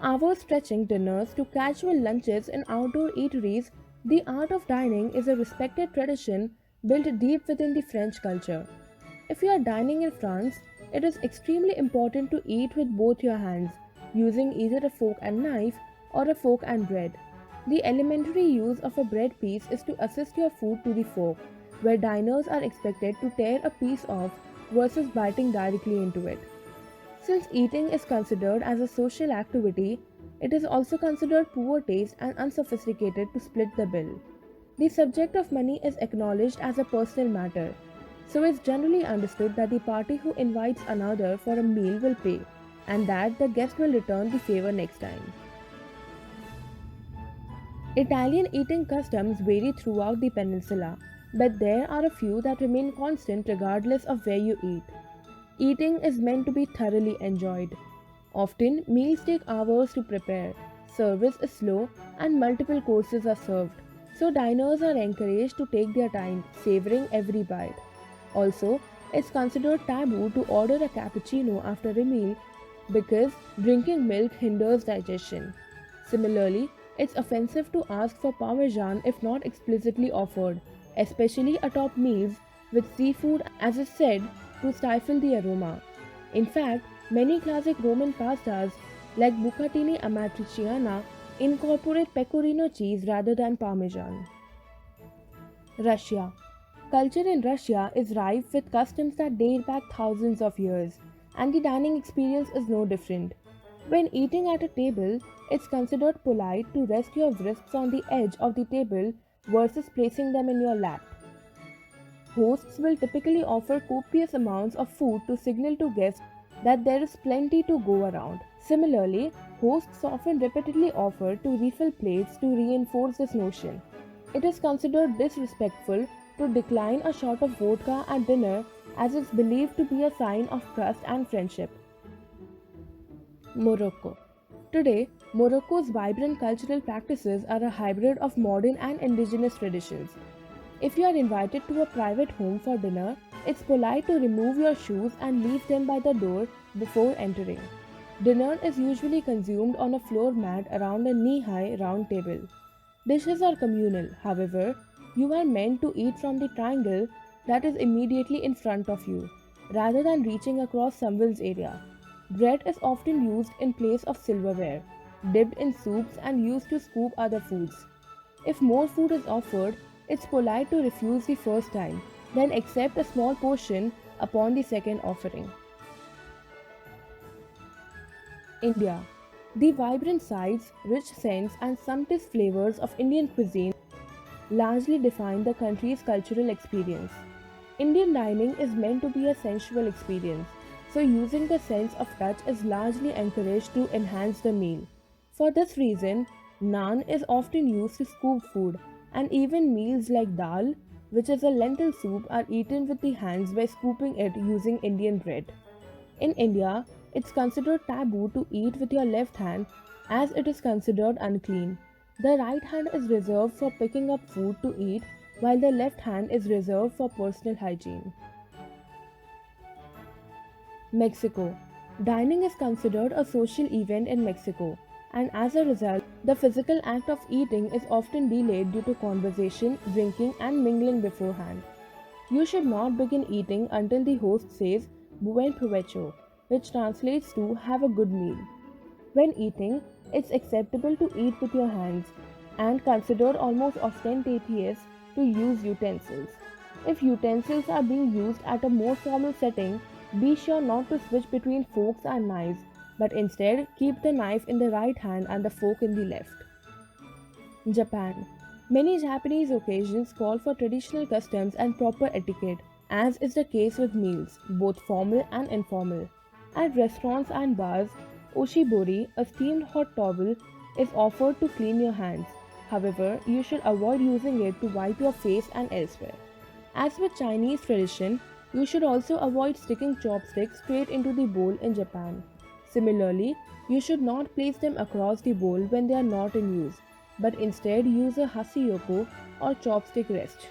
hour stretching dinners to casual lunches in outdoor eateries, the art of dining is a respected tradition built deep within the French culture. If you are dining in France, it is extremely important to eat with both your hands, using either a fork and knife or a fork and bread. The elementary use of a bread piece is to assist your food to the fork, where diners are expected to tear a piece off versus biting directly into it. Since eating is considered as a social activity, it is also considered poor taste and unsophisticated to split the bill. The subject of money is acknowledged as a personal matter, so it's generally understood that the party who invites another for a meal will pay, and that the guest will return the favor next time. Italian eating customs vary throughout the peninsula, but there are a few that remain constant regardless of where you eat. Eating is meant to be thoroughly enjoyed. Often, meals take hours to prepare, service is slow, and multiple courses are served, so diners are encouraged to take their time, savoring every bite. Also, it's considered taboo to order a cappuccino after a meal because drinking milk hinders digestion. Similarly, it's offensive to ask for parmesan if not explicitly offered, especially atop meals with seafood as is said to stifle the aroma. In fact, many classic Roman pastas like bucatini amatriciana incorporate pecorino cheese rather than parmesan. Russia. Culture in Russia is rife with customs that date back thousands of years, and the dining experience is no different. When eating at a table, it's considered polite to rest your wrists on the edge of the table versus placing them in your lap. Hosts will typically offer copious amounts of food to signal to guests that there is plenty to go around. Similarly, hosts often repeatedly offer to refill plates to reinforce this notion. It is considered disrespectful to decline a shot of vodka at dinner as it's believed to be a sign of trust and friendship. Morocco. Today, Morocco's vibrant cultural practices are a hybrid of modern and indigenous traditions. If you are invited to a private home for dinner, it's polite to remove your shoes and leave them by the door before entering. Dinner is usually consumed on a floor mat around a knee-high round table. Dishes are communal, however, you are meant to eat from the triangle that is immediately in front of you, rather than reaching across someone's area. Bread is often used in place of silverware, dipped in soups and used to scoop other foods. If more food is offered, it's polite to refuse the first time, then accept a small portion upon the second offering. India. The vibrant sights, rich scents, and sumptuous flavors of Indian cuisine largely define the country's cultural experience. Indian dining is meant to be a sensual experience, so using the sense of touch is largely encouraged to enhance the meal. For this reason, naan is often used to scoop food, and even meals like dal, which is a lentil soup, are eaten with the hands by scooping it using Indian bread. In India, it's considered taboo to eat with your left hand as it is considered unclean. The right hand is reserved for picking up food to eat, while the left hand is reserved for personal hygiene. Mexico. Dining is considered a social event in Mexico, and as a result, the physical act of eating is often delayed due to conversation, drinking, and mingling beforehand. You should not begin eating until the host says Buen provecho, which translates to have a good meal. When eating, it's acceptable to eat with your hands and considered almost ostentatious to use utensils. If utensils are being used at a more formal setting, be sure not to switch between forks and knives, but instead keep the knife in the right hand and the fork in the left. Japan. Many Japanese occasions call for traditional customs and proper etiquette, as is the case with meals, both formal and informal. At restaurants and bars, oshibori, a steamed hot towel, is offered to clean your hands. However, you should avoid using it to wipe your face and elsewhere. As with Chinese tradition, you should also avoid sticking chopsticks straight into the bowl in Japan. Similarly, you should not place them across the bowl when they are not in use, but instead use a hasiyoko or chopstick rest.